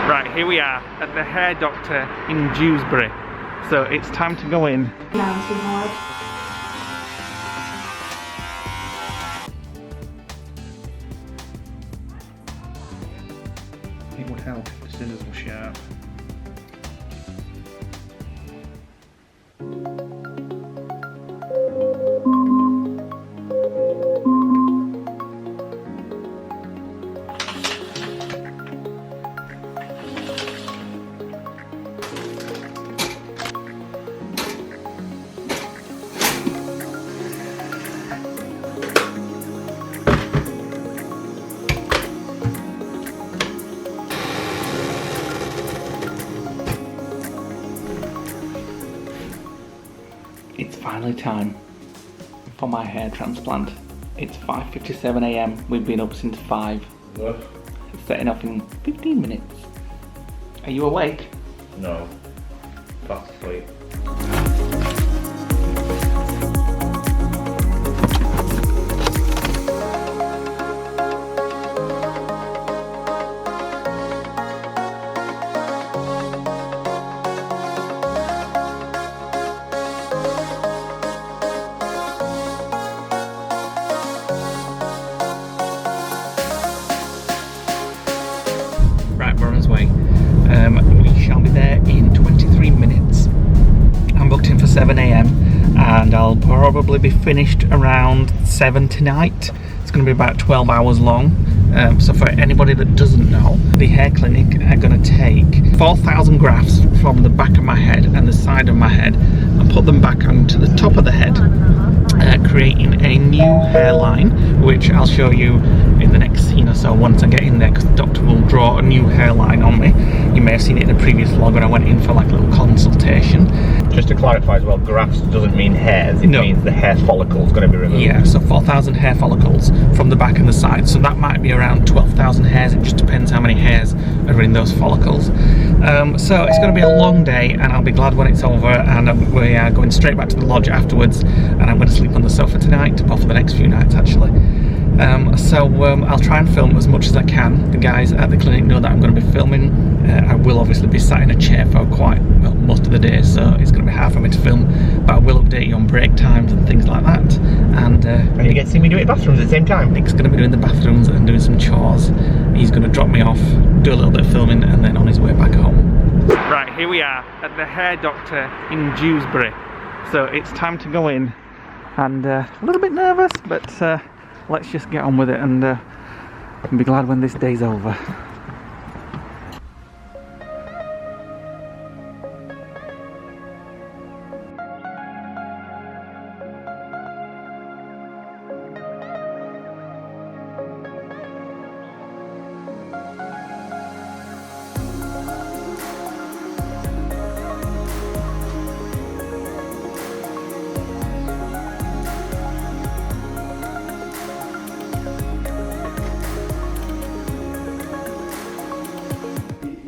Right, here we are at the hair doctor in Dewsbury. So it's time to go in. It would help if the scissors were sharp. It's finally time for my hair transplant. It's 5:57 AM. We've been up since 5. What? It's setting off in 15 minutes. Are you awake? No. Fast asleep. Right, we're on his way. We shall be there in 23 minutes. I'm booked in for 7 AM and I'll probably be finished around 7 tonight. It's going to be about 12 hours long. So for anybody that doesn't know, the hair clinic are going to take 4,000 grafts from the back of my head and the side of my head and put them back onto the top of the head, creating a new hairline, which I'll show you in the next scene or so once I get in there, because the doctor will draw a new hairline on me. You may have seen it in a previous vlog when I went in for like a little consultation. Just to clarify as well, grafts doesn't mean hairs, it means the hair follicle is going to be removed. Yeah, so 4,000 hair follicles from the back and the side, so that might be around 12,000 hairs. It just depends how many hairs are in those follicles. So it's going to be a long day and I'll be glad when it's over, and we are going straight back to the lodge afterwards, and I'm going to sleep on the sofa tonight, or for the next few nights actually. I'll try and film as much as I can. The guys at the clinic know that I'm going to be filming. I will obviously be sat in a chair for most of the day, so it's going to be hard for me to film, but I will update you on break times and things like that. And you get to see me do it in bathrooms at the same time. Nick's going to be doing the bathrooms and doing some chores. He's going to drop me off, do a little bit of filming, and then on his way back home. Right, here we are at the hair doctor in Dewsbury. So it's time to go in, and a little bit nervous, but let's just get on with it and be glad when this day's over.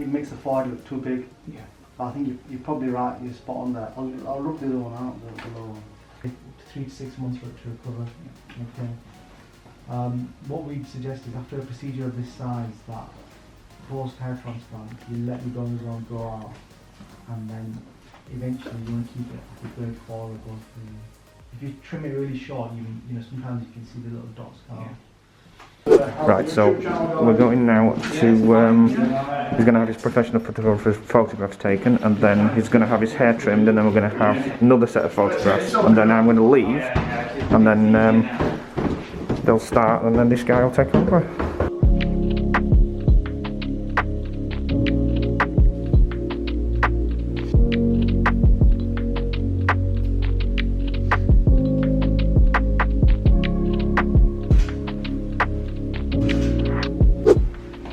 It makes the forehead look too big. Yeah. I think you're probably right, you're spot on there. I'll rub the other one out, the lower one. 3 to 6 months for it to recover. Okay. What we'd suggest is after a procedure of this size, that post hair transplant, you let your gonads grow out, and then eventually you want to keep it like a grade 4 or above. If you trim it really short, you know sometimes you can see the little dots come out. Right, so we're going now to, he's going to have his professional photographer's photographs taken, and then he's going to have his hair trimmed, and then we're going to have another set of photographs, and then I'm going to leave, and then they'll start, and then this guy will take over.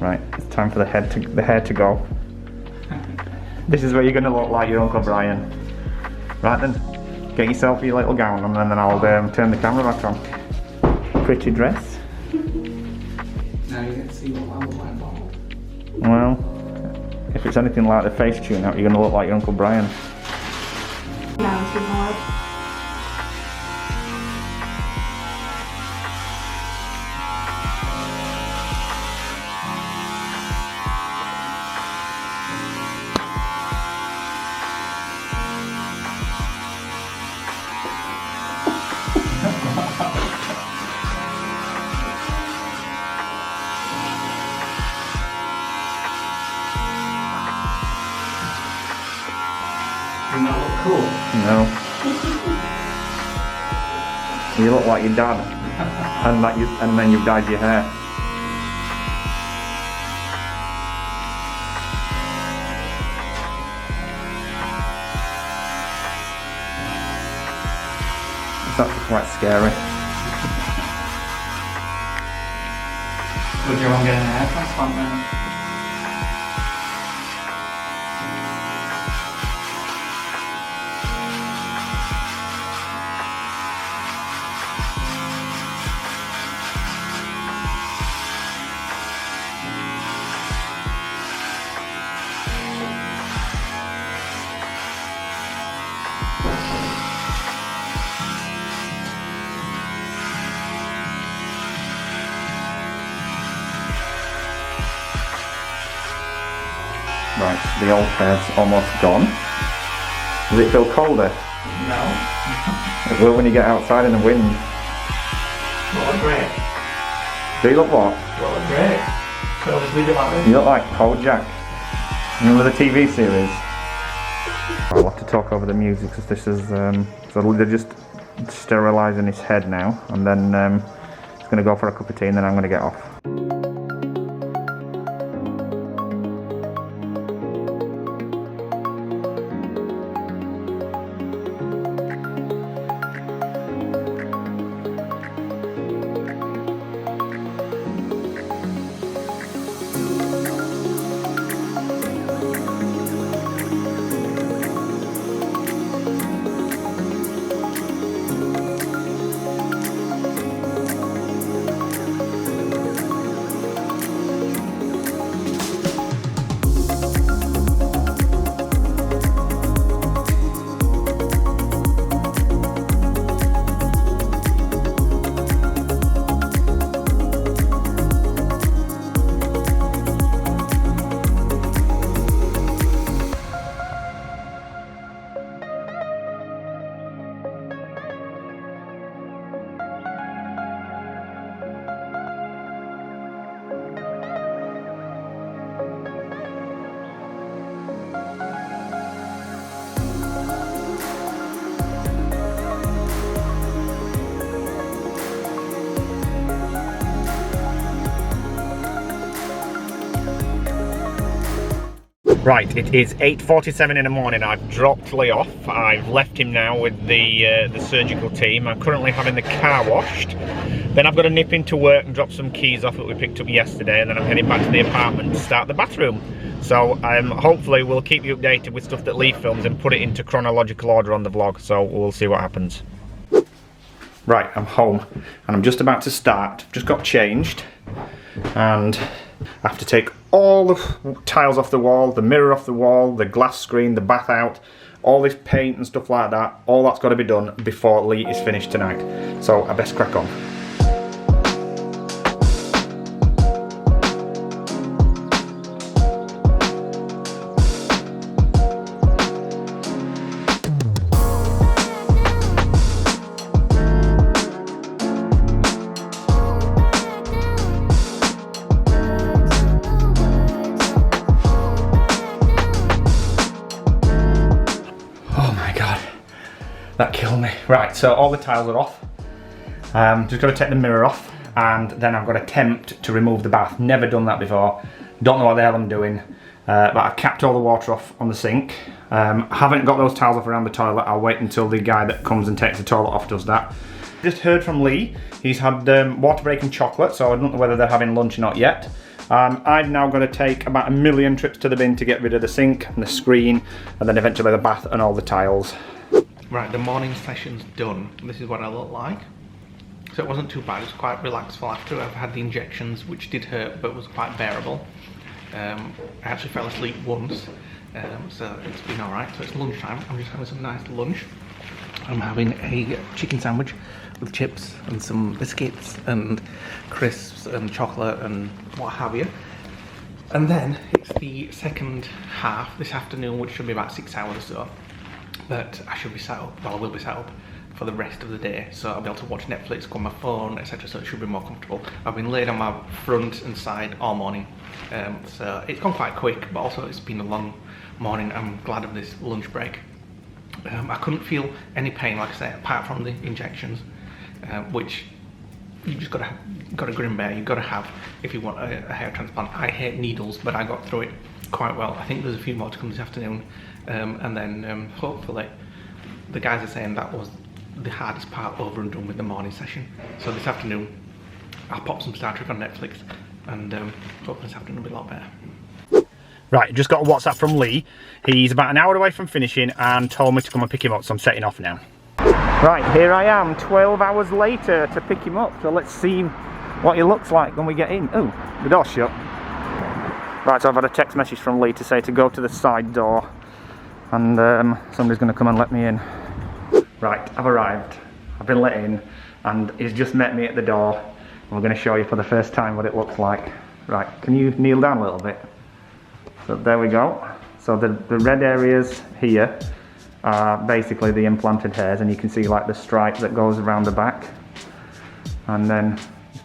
Right, it's time for the hair to go. This is where you're going to look like your Uncle Brian. Right then, get yourself your little gown on, and then I'll turn the camera back on. Pretty dress. Now you get to see what I look like bald. Well, if it's anything like the face tune out, you're going to look like your Uncle Brian. Doesn't that look cool? No. You look like your dad, and then you've dyed your hair. It's actually quite scary. Would you want to get an hair transplant then? Right, the old hair's almost gone. Does it feel colder? No. It will when you get outside in the wind. What a great. Do you look what? What a great. So just leave it like this. You look like Kojak. Remember the TV series? I'll have to talk over the music because this is, so they're just sterilising his head now, and then he's going to go for a cup of tea and then I'm going to get off. Right, it is 8:47 in the morning. I've dropped Lee off. I've left him now with the surgical team. I'm currently having the car washed. Then I've got to nip into work and drop some keys off that we picked up yesterday, and then I'm heading back to the apartment to start the bathroom. So hopefully we'll keep you updated with stuff that Lee films and put it into chronological order on the vlog, so we'll see what happens. Right, I'm home and I'm just about to start. Just got changed and I have to take all the tiles off the wall, the mirror off the wall, the glass screen, the bath out, all this paint and stuff like that. All that's got to be done before Lee is finished tonight. So I best crack on. That killed me. Right, so all the tiles are off. Just got to take the mirror off, and then I've got to attempt to remove the bath. Never done that before. Don't know what the hell I'm doing. But I've capped all the water off on the sink. Haven't got those tiles off around the toilet. I'll wait until the guy that comes and takes the toilet off does that. Just heard from Lee. He's had water break and chocolate, so I don't know whether they're having lunch or not yet. I've now got to take about 1 million trips to the bin to get rid of the sink and the screen, and then eventually the bath and all the tiles. Right, the morning session's done. This is what I look like. So it wasn't too bad, it was quite relaxful after. I've had the injections, which did hurt, but was quite bearable. I actually fell asleep once, so it's been alright. So it's lunchtime, I'm just having some nice lunch. I'm having a chicken sandwich with chips and some biscuits and crisps and chocolate and what have you. And then it's the second half this afternoon, which should be about 6 hours or so. But I should be set up, well I will be set up for the rest of the day, so I'll be able to watch Netflix, go on my phone, etc, so it should be more comfortable. I've been laid on my front and side all morning, so it's gone quite quick, but also it's been a long morning. I'm glad of this lunch break. I couldn't feel any pain, like I say, apart from the injections, which you just got to grin bear. You've got to have if you want a hair transplant. I hate needles, but I got through it quite well. I think there's a few more to come this afternoon, and then hopefully the guys are saying that was the hardest part over and done with the morning session. So this afternoon I'll pop some Star Trek on Netflix, and hopefully this afternoon will be a lot better. Right, just got a WhatsApp from Lee. He's about an hour away from finishing and told me to come and pick him up, so I'm setting off now. Right, here I am 12 hours later to pick him up, so let's see what he looks like when we get in. Oh, the door's shut. Right, so I've had a text message from Lee to say to go to the side door, and somebody's going to come and let me in. Right, I've arrived. I've been let in, and he's just met me at the door. And we're going to show you for the first time what it looks like. Right, can you kneel down a little bit? So there we go. So the red areas here are basically the implanted hairs, and you can see like the stripe that goes around the back. And then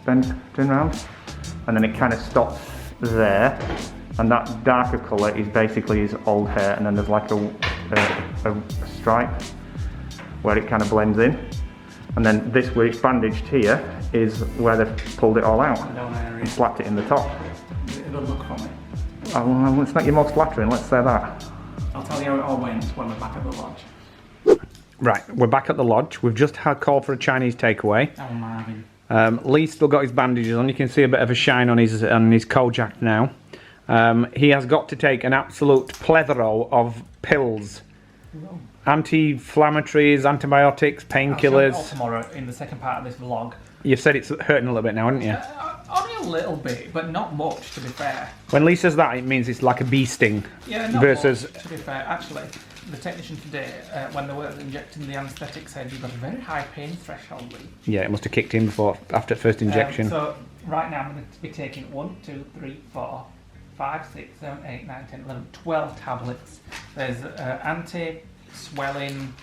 turn around, and then it kind of stops there. And that darker colour is basically his old hair, and then there's like a stripe where it kind of blends in. And then this where it's bandaged here is where they've pulled it all out and slapped it in the top. It'll look for me. Oh, well, it's not your most flattering, let's say that. I'll tell you how it all went when we're back at the lodge. Right, we're back at the lodge. We've just had call for a Chinese takeaway. Oh, Marvin. Lee's still got his bandages on. You can see a bit of a shine on his Kojak now. He has got to take an absolute plethora of pills. Anti-inflammatories, antibiotics, painkillers. I'll show it all tomorrow in the second part of this vlog. You've said it's hurting a little bit now, haven't you? Only a little bit, but not much, to be fair. When Lee says that, it means it's like a bee sting. Yeah, not versus much, to be fair. Actually, the technician today, when they were injecting the anaesthetic, said you've got a very high pain threshold, Lee. Yeah, it must have kicked in after first injection. So right now I'm going to be taking 1, 2, 3, 4, 5, 6, 7, 8, 9, 10, 11, 12 tablets. There's anti-swelling,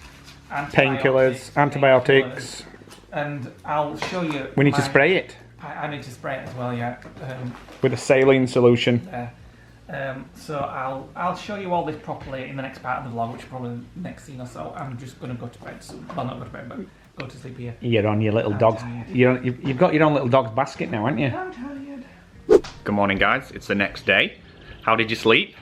Painkillers, antibiotics. And I'll show you. We need to spray it. I need to spray it as well, yeah. With a saline solution. So I'll show you all this properly in the next part of the vlog, which is probably the next scene or so. I'm just going to go to bed soon. Well, not go to bed, but go to sleep here. You're on your little dog's. You've got your own little dog's basket now, haven't you? I'm tired. Good morning, guys. It's the next day. How did you sleep?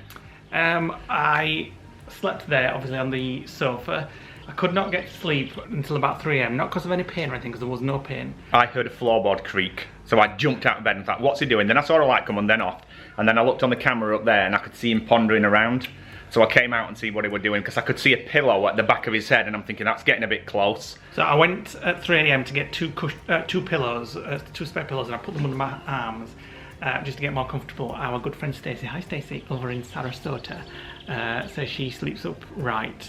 I slept there, obviously, on the sofa. I could not get to sleep until about 3 AM, not because of any pain or anything, because there was no pain. I heard a floorboard creak, so I jumped out of bed and thought, what's he doing? Then I saw a light come on, then off, and then I looked on the camera up there and I could see him pondering around. So I came out and see what he was doing, because I could see a pillow at the back of his head, and I'm thinking that's getting a bit close. So I went at 3 AM to get two pillows, two spare pillows, and I put them under my arms just to get more comfortable. Our good friend Stacey, hi Stacey, over in Sarasota, says she sleeps up right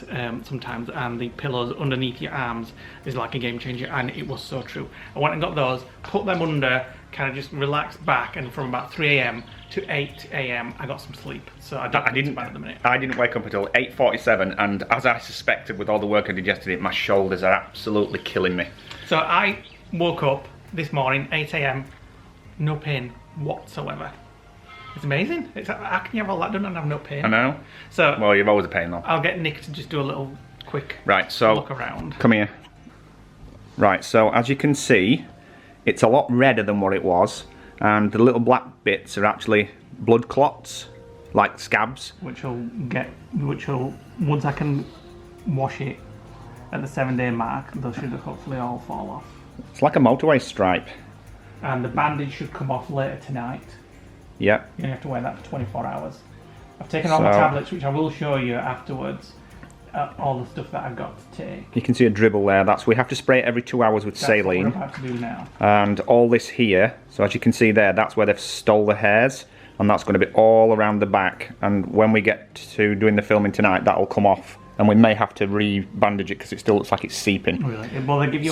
sometimes, and the pillows underneath your arms is like a game changer, and it was so true. I went and got those, put them under, kind of just relaxed back, and from about 3 AM to 8 AM I got some sleep. So I didn't at the minute. I didn't wake up until 8:47, and as I suspected with all the work I digested it, my shoulders are absolutely killing me. So I woke up this morning, 8 AM, no pain whatsoever. It's amazing. How can you have all that done and have no pain? I know. So well, you've always a pain though. I'll get Nick to just do a little quick look around. Come here. Right, so as you can see, it's a lot redder than what it was, and the little black bits are actually blood clots, like scabs. Which will once I can wash it at the 7-day mark, those should hopefully all fall off. It's like a motorway stripe. And the bandage should come off later tonight. Yeah. You only have to wear that for 24 hours. I've taken all the tablets, which I will show you afterwards. All the stuff that I've got to take. You can see a dribble there. We have to spray it every 2 hours with saline. That's what we're about to do now. And all this here, so as you can see there, that's where they've stole the hairs, and that's going to be all around the back. And when we get to doing the filming tonight, that'll come off, and we may have to re-bandage it because it still looks like it's seeping. Really? Well, they give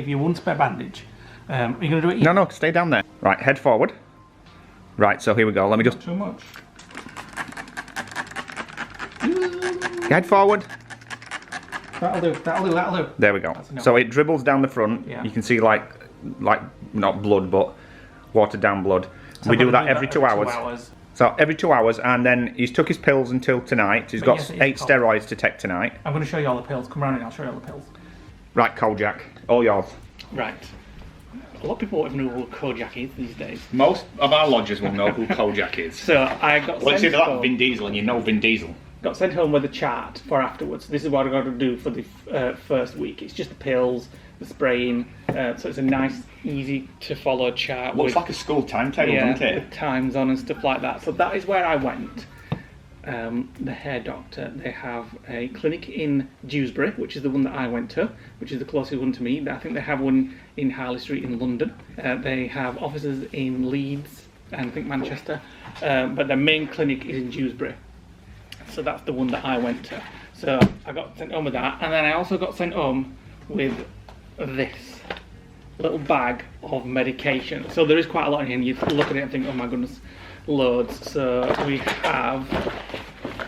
you one spare bandage. Are you going to do it? No, stay down there. Right, head forward. Right, so here we go. Let me just... Not too much. Head forward. That'll do. There we go. So it dribbles down the front. Yeah. You can see like not blood, but watered down blood. So we do that every 2 hours. So every 2 hours, and then he's took his pills until tonight. He's But got yes, it is 8 cold. steroids to take tonight. I'm going to show you all the pills. Come round and I'll show you all the pills. Right, Kojak, all yours. Right. A lot of people won't even know who Kojak is these days. Most of our lodgers will know who Kojak is. So I got Well, it's sent either that home. or Vin Diesel, and you know Vin Diesel. Got sent home with a chart for afterwards. This is what I got to do for the first week. It's just the pills, the spraying. So it's a nice, easy to follow chart. Looks with, like a school timetable, yeah, doesn't it? with times on and stuff like that. So that is where I went. The hair doctor. They have a clinic in Dewsbury, which is the one that I went to, which is the closest one to me. I think they have one in Harley Street in London. They have offices in Leeds and I think Manchester, but their main clinic is in Dewsbury. So that's the one that I went to. So I got sent home with that, and then I also got sent home with this little bag of medication. So there is quite a lot in here, and you look at it and think, oh my goodness, loads. So we have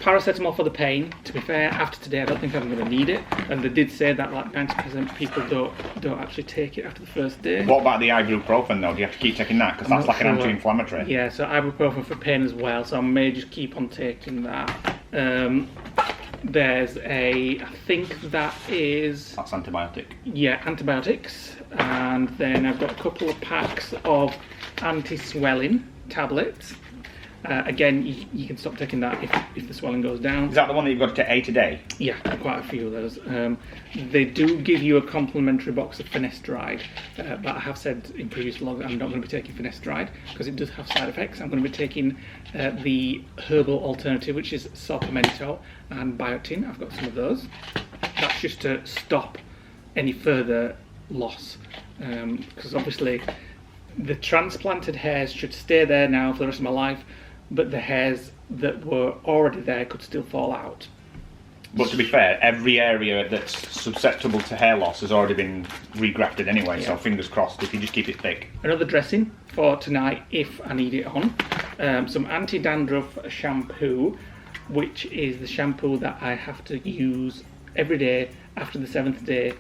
paracetamol for the pain. To be fair, after today I don't think I'm going to need it, and they did say that like 90% people don't actually take it after the first day. What about the ibuprofen though? Do you have to keep taking that? Because that's not like an sure. anti-inflammatory. Yeah, so ibuprofen for pain as well, so I may just keep on taking that. There's I think that is, That's antibiotic. yeah, antibiotics, and then I've got a couple of packs of anti-swelling tablets. Again, you can stop taking that if the swelling goes down. Is that the one that you've got to take 8 a day? Yeah, quite a few of those. They do give you a complimentary box of finasteride, but I have said in previous vlogs I'm not going to be taking finasteride because it does have side effects. I'm going to be taking the herbal alternative, which is saw palmetto and biotin. I've got some of those. That's just to stop any further loss, because obviously the transplanted hairs should stay there now for the rest of my life, but the hairs that were already there could still fall out. But to be fair, every area that's susceptible to hair loss has already been regrafted anyway, so fingers crossed if you just keep it thick. Another dressing for tonight if I need it on. Some anti-dandruff shampoo, which is the shampoo that I have to use every day after the 7th day.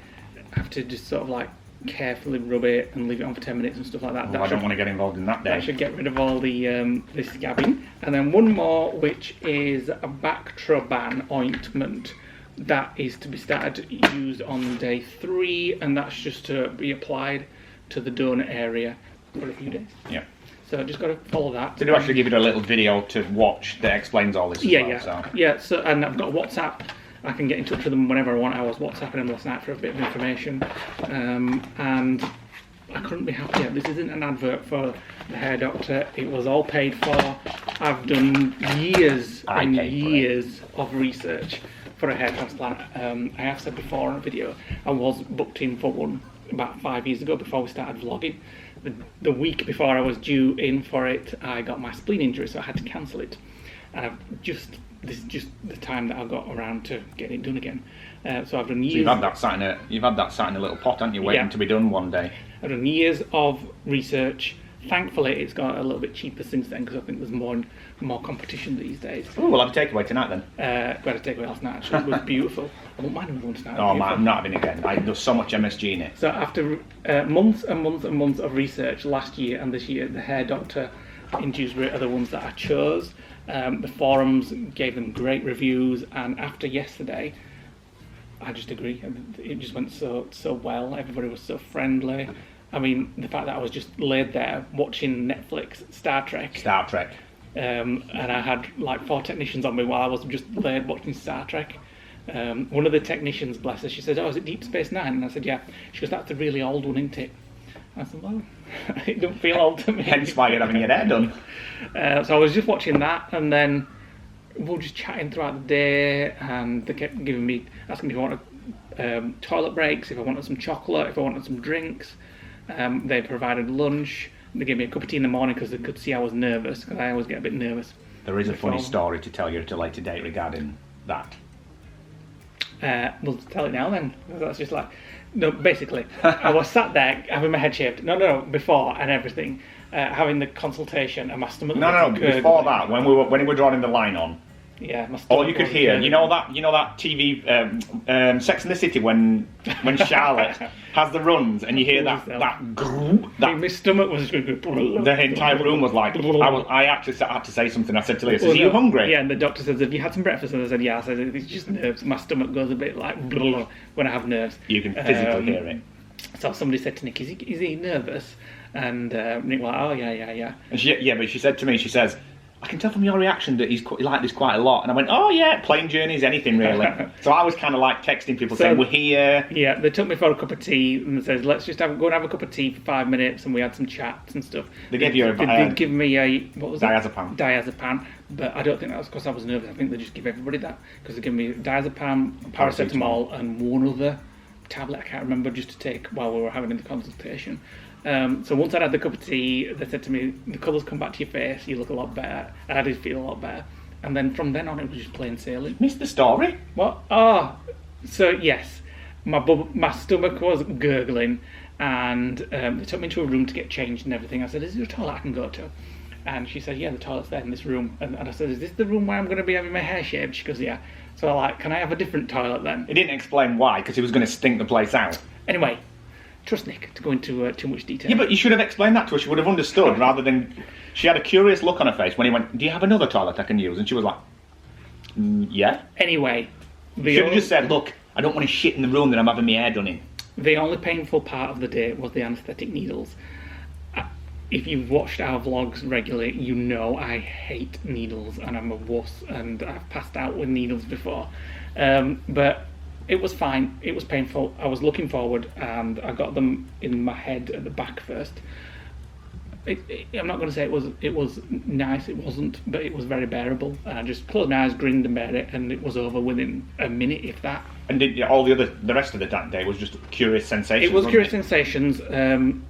I have to just sort of like carefully rub it and leave it on for 10 minutes and stuff like that. Oh, I don't want to get involved in that day. That should get rid of all the scabbing. And then one more, which is a Bactroban ointment that is to be started used on day 3, and that's just to be applied to the donor area for a few days. Yeah. So just got to follow that. They do actually give you a little video to watch that explains all this as well. So. Yeah. So and I've got WhatsApp. I can get in touch with them whenever I want. I was WhatsApping them last night for a bit of information, and I couldn't be happier. This isn't an advert for the hair doctor. It was all paid for. I've done years and years of research for a hair transplant. I have said before on a video, I was booked in for one about 5 years ago before we started vlogging. The week before I was due in for it, I got my spleen injury, so I had to cancel it. And this is just the time that I got around to getting it done again. So I've done years. So you've had that sat in a little pot, haven't you, waiting to be done one day? I've done years of research. Thankfully, it's got a little bit cheaper since then because I think there's more competition these days. Oh, we'll have a takeaway tonight then. We had a takeaway last night. Actually, it was beautiful. I won't mind another one tonight. Oh man, I'm not having it again. There's so much MSG in it. So after months and months and months of research last year and this year, the hair doctor in Dewsbury are the ones that I chose. The forums gave them great reviews, and after yesterday, I just agree. It just went so well. Everybody was so friendly. I mean, the fact that I was just laid there watching Netflix Star Trek, and I had like 4 technicians on me while I was just laid watching Star Trek. One of the technicians, bless her, she said, "Oh, is it Deep Space Nine?" And I said, "Yeah." She goes, "That's the really old one, isn't it?" I said, "Well, it don't feel old to me." Hence why you're having your hair done. So I was just watching that, and then we were just chatting throughout the day, and they kept asking me if I wanted toilet breaks, if I wanted some chocolate, if I wanted some drinks. They provided lunch. They gave me a cup of tea in the morning because they could see I was nervous, because I always get a bit nervous. There is a funny story to tell you at a later date regarding that. We'll tell it now then. That's just like, no, basically, I was sat there having my head shaved. No, before and everything, having the consultation, and my stomach. No, before that, when we were drawing the line on, Yeah, my All stomach you could was hear, gurgling. you know that TV, Sex and the City, when Charlotte has the runs, and you hear that My stomach was the entire room was like. I actually had to say something. I said to Leah, "Are you hungry?" Yeah, and the doctor says, "Have you had some breakfast?" And I said, "Yeah." I said, "It's just nerves. My stomach goes a bit like when I have nerves." You can physically hear it. So somebody said to Nick, "Is he nervous?" And Nick was like, "Oh yeah." And but she said to me, she says, "I can tell from your reaction that he's like this quite a lot." And I went, "Oh yeah, plane journeys, anything really." So I was kind of like texting people saying, "We're here." Yeah, they took me for a cup of tea and they said, "Let's just go and have a cup of tea for 5 minutes," and we had some chats and stuff. They gave you They give me a what was diazepam. it? Diazepam, but I don't think that was because I was nervous. I think they just give everybody that because they give me diazepam, paracetamol, and one other tablet I can't remember just to take while we were having the consultation. So once I'd had the cup of tea, they said to me, "The colours come back to your face. You look a lot better." And I did feel a lot better. And then from then on, it was just plain sailing. Missed the story. What? Oh, so yes, my stomach was gurgling, and they took me into a room to get changed and everything. I said, "Is there a toilet I can go to?" And she said, "Yeah, the toilet's there in this room." And I said, "Is this the room where I'm going to be having my hair shaved?" She goes, "Yeah." So I'm like, "Can I have a different toilet then?" He didn't explain why, because he was going to stink the place out. Anyway, trust Nick to go into too much detail. Yeah, but you should have explained that to her. She would have understood, rather than... She had a curious look on her face when he went, "Do you have another toilet I can use?" And she was like, "Yeah." Anyway, She should have just said, "Look, I don't want to shit in the room that I'm having my hair done in." the only painful part of the day was the anaesthetic needles. If you've watched our vlogs regularly, you know I hate needles and I'm a wuss and I've passed out with needles before. But it was fine. It was painful. I was looking forward and I got them in my head at the back first. I'm not going to say it was nice. It wasn't, but it was very bearable. I just closed my eyes, grinned and bare it, and it was over within a minute, if that. And the rest of that day was just curious sensations. It was wasn't curious sensations,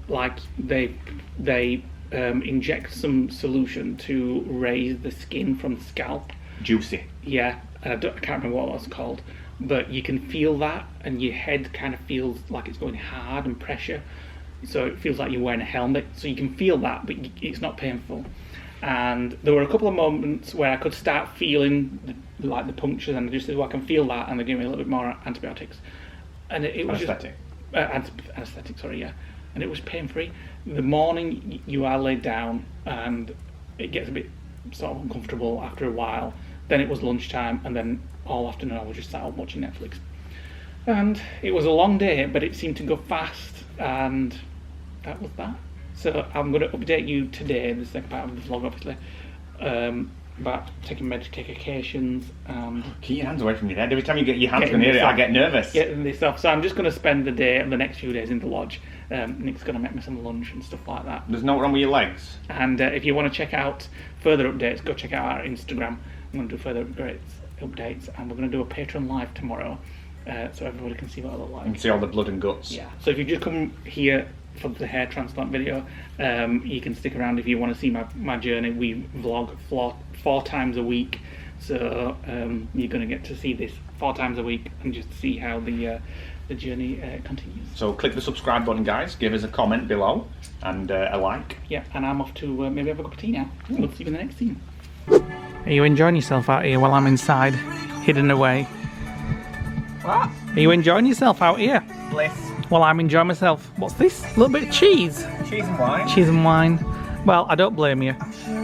like they inject some solution to raise the skin from the scalp. Juicy. Yeah, and I can't remember what that's called, but you can feel that, and your head kind of feels like it's going hard and pressure. So it feels like you're wearing a helmet, so you can feel that, but it's not painful. And there were a couple of moments where I could start feeling the punctures, and I just said, "Well, I can feel that," and they gave me a little bit more antibiotics. And it was Anesthetic. anesthetic, sorry, yeah. And it was pain-free. The morning you are laid down, and it gets a bit sort of uncomfortable after a while. Then it was lunchtime, and then all afternoon I was just sat up watching Netflix. And it was a long day, but it seemed to go fast, and that was that. So I'm going to update you today, the second part of the vlog obviously, about taking medications and... Keep your hands away from your head. Every time you get your hands Getting near it, this I off. get nervous. Getting this off. So I'm just going to spend the next few days in the lodge. Nick's going to make me some lunch and stuff like that. There's no wrong with your legs. And if you want to check out further updates, go check out our Instagram. I'm going to do further updates, and we're going to do a Patreon live tomorrow, so everybody can see what I look like. You can see all the blood and guts. Yeah. So if you just come here for the hair transplant video, you can stick around if you want to see my journey. We vlog four times a week, so you're going to get to see this 4 times a week and just see how the journey continues. So click the subscribe button, guys. Give us a comment below and a like. Yeah, and I'm off to maybe have a cup of tea now. We'll see you in the next scene. Are you enjoying yourself out here while I'm inside, hidden away? What? Are you enjoying yourself out here? Bliss. While I'm enjoying myself. What's this? A little bit of cheese. Cheese and wine. Cheese and wine. Well, I don't blame you.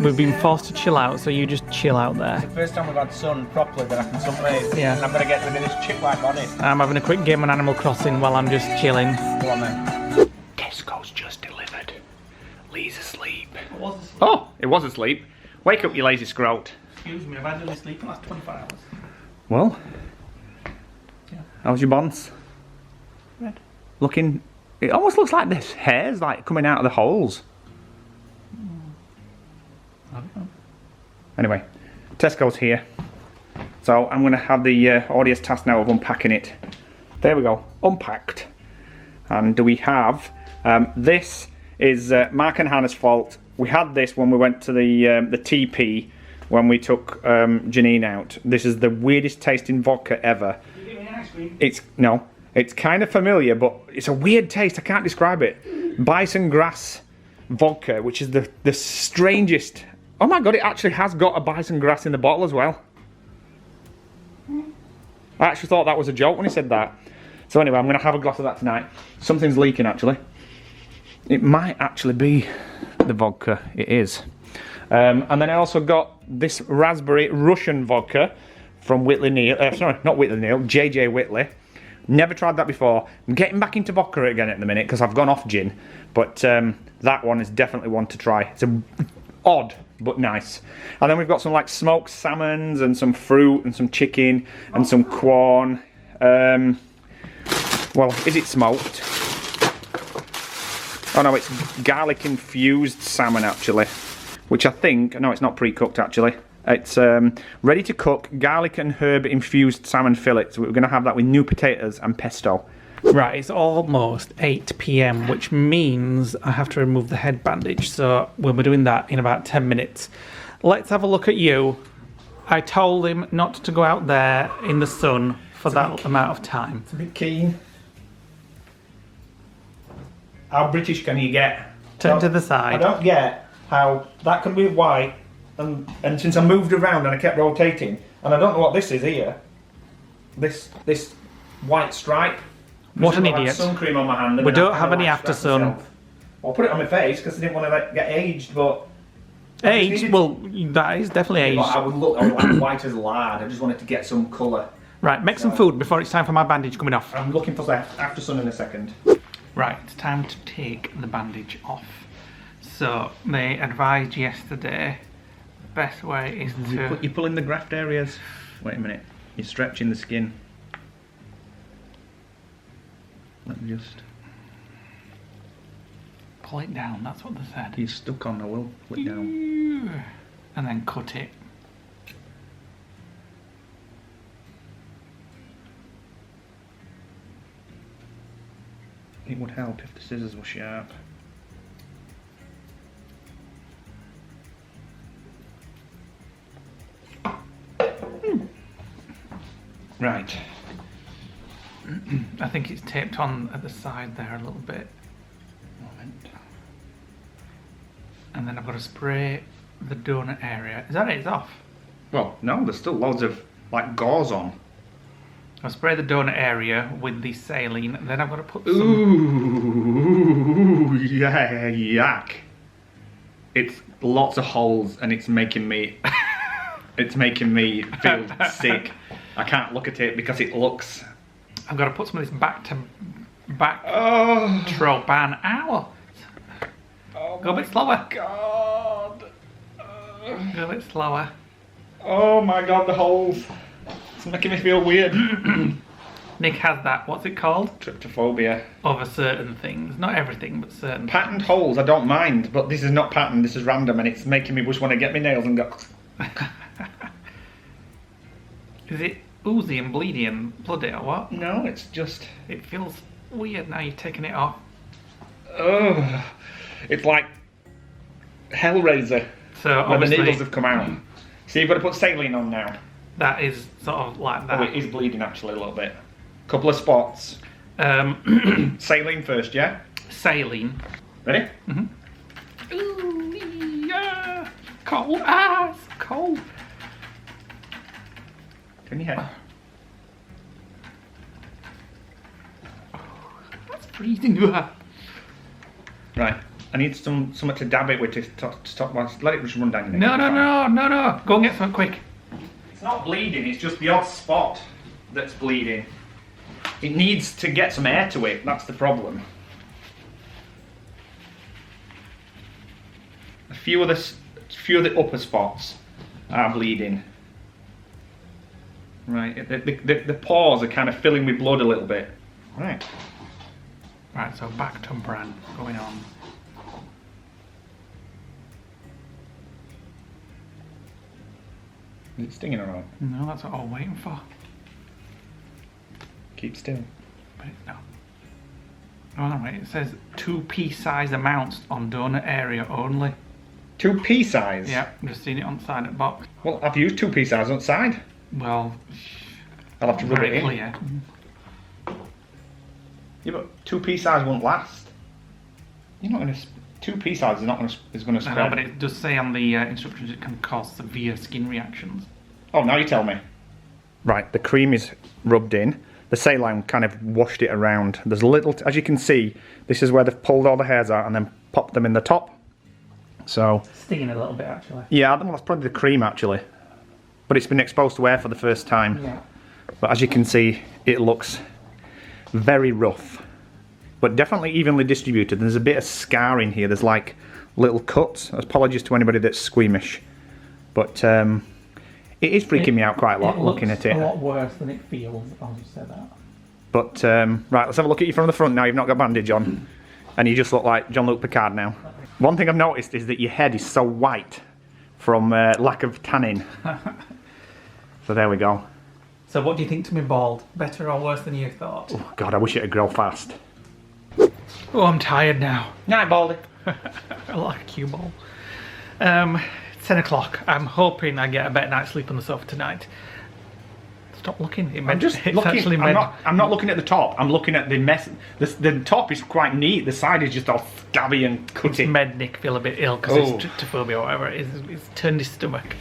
We've been forced to chill out, so you just chill out there. First time we've had sun properly that I can sunbathe. Yeah. And I'm going to get rid of this chip-like body. I'm having a quick game on Animal Crossing while I'm just chilling. Go on then. Tesco's just delivered. Lee's asleep. Oh, it was asleep. Wake up, you lazy scrote. Excuse me, I've had only sleep in the last 24 hours. Well, Yeah. how's your bonds? Red. Looking, it almost looks like this hair's like coming out of the holes. I don't know. Anyway, Tesco's here. So I'm going to have the audience task now of unpacking it. There we go, unpacked. And we have, this is Mark and Hannah's fault. We had this when we went to the TP when we took Janine out. This is the weirdest tasting vodka ever. Did you give me an ice cream? It's kind of familiar, but it's a weird taste. I can't describe it. Bison grass vodka, which is the strangest. Oh my god! It actually has got a bison grass in the bottle as well. I actually thought that was a joke when he said that. So anyway, I'm going to have a glass of that tonight. Something's leaking actually. It might actually be the vodka. It is. And then I also got this raspberry Russian vodka from Whitley Neal. Sorry, not Whitley Neal, JJ Whitley. Never tried that before. I'm getting back into vodka again at the minute because I've gone off gin. But that one is definitely one to try. It's odd, but nice. And then we've got some like smoked salmons and some fruit and some chicken and some corn. Well, is it smoked? Oh no, it's garlic infused salmon actually. Which I think, no, it's not pre-cooked actually. It's ready to cook garlic and herb infused salmon fillets. We're going to have that with new potatoes and pesto. Right, it's almost 8 p.m, which means I have to remove the head bandage. So we'll be doing that in about 10 minutes. Let's have a look at you. I told him not to go out there in the sun for that amount of time. It's a bit keen. How British can you get? Turn to the I side. don't get how that can be white, and since I moved around and I kept rotating, and I don't know what this is here. This white stripe. What an I had idiot. sun cream on my hand. And We then I don't had have a any white after stripe sun. myself. I'll put it on my face because I didn't want to get aged, but Age? Well, that is definitely I aged. would look like white as lard. I just wanted to get some colour. Right, make some food before it's time for my bandage coming off. I'm looking for that after sun in a second. Right, it's time to take the bandage off. So, they advised yesterday the best way is to... You're pulling the graft areas. Wait a minute. You're stretching the skin. Let me just... Pull it down, that's what they said. You're stuck on, I will pull it down. And then cut it. It would help if the scissors were sharp. Right. I think it's taped on at the side there a little bit. Moment. And then I've got to spray the donut area. Is that it? It's off. Well, no, there's still loads of like gauze on. I'll spray the donut area with the saline. Then I've got to put some... Ooh, yeah, yuck. It's lots of holes and it's making me feel sick. I can't look at it because it looks... I've got to put some of this back Oh, tropan. Ow! Go a bit slower. God. Go a bit slower. Oh my God, the holes. It's making me feel weird. Nick has that. What's it called? Tryptophobia. Over certain things. Not everything, but certain Patterned holes, I don't mind, but this is not patterned, this is random, and it's making me just want to get my nails and go... Is it oozy and bleedy and bloody or what? No, it's just... It feels weird now you're taking it off. Oh, it's like Hellraiser So when the obviously needles have come out. So you've got to put saline on now. that is sort of like that. Oh, it is bleeding actually a little bit. Couple of spots. Saline first, yeah? Saline. Ready? Ooh, yeah. Cold. Ah, it's cold. Turn your head. That's freezing. Right. I need something to dab it with to stop. Let it just run down your neck. No. Go and get something quick. It's not bleeding, it's just the odd spot that's bleeding. It needs to get some air to it, that's the problem. A few of the upper spots are bleeding. Right, the pores are kind of filling with blood a little bit. Right. Right, so back to brand going on. Is it stinging or not? No, that's what I'm waiting for. Keep still. But no. Oh no, wait, it says 2 pea-size amounts on donor area only. 2 pea size? Yeah, I'm just seeing it on the side of the box. Well, I've used 2 pea size on the side. Well, I'll have to rub it very in. clear. Yeah, but 2 pea size won't last. You're not going to... 2 pea size is not going to I spread. know, but it does say on the instructions it can cause severe skin reactions. Oh, now you tell me. Right, the cream is rubbed in. The saline kind of washed it around. There's a little, as you can see, this is where they've pulled all the hairs out and then popped them in the top. So Stinging a little bit, actually. yeah, well, that's probably the cream actually, but it's been exposed to air for the first time. Yeah. But as you can see, it looks very rough, but definitely evenly distributed. There's a bit of scarring here. There's like little cuts. Apologies to anybody that's squeamish, but it is freaking me out quite a lot looking at it. A lot worse than it feels. I'll just say that. But right, let's have a look at you from the front now. You've not got bandage on, and you just look like Jean-Luc Picard now. One thing I've noticed is that your head is so white from lack of tanning. So there we go. So what do you think to me bald? Better or worse than you thought? Oh, God, I wish it'd grow fast. Oh, I'm tired now. Night, Baldy. I like a cue ball. 10 o'clock. I'm hoping I get a better night's sleep on the sofa tonight. Stop looking. I'm just looking. I'm not looking at the top. I'm looking at the mess. The top is quite neat. The side is just all scabby and cutty. It's made Nick feel a bit ill because it's trypophobia or whatever it is. It's turned his stomach.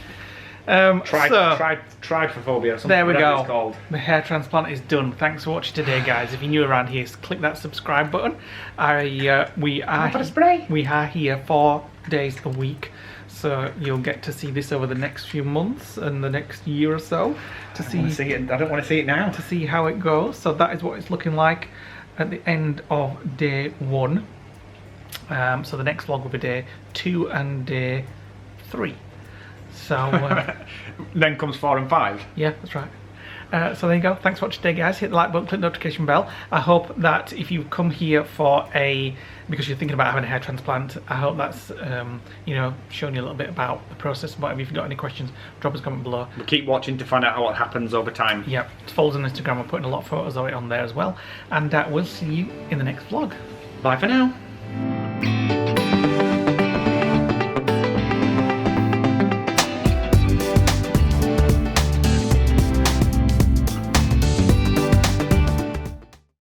Trypophobia. There we go. It's called. The hair transplant is done. Thanks for watching today, guys. If you're new around here, click that subscribe button. We are here 4 days a week, so you'll get to see this over the next few months and the next year or so to see. I don't want to see it now. To see how it goes. So that is what it's looking like at the end of day 1. So the next vlog will be day 2 and day 3. So then comes 4 and 5. yeah, that's right. So there you go. Thanks for watching today, guys. Hit the like button, click the notification bell. I hope that if you come here because you're thinking about having a hair transplant, I hope that's you know, showing you a little bit about the process. Whatever, if you've got any questions, drop us a comment below. We'll keep watching to find out what happens over time. Yep, follow us on Instagram. We're putting a lot of photos of it on there as well. And we'll see you in the next vlog. Bye for now.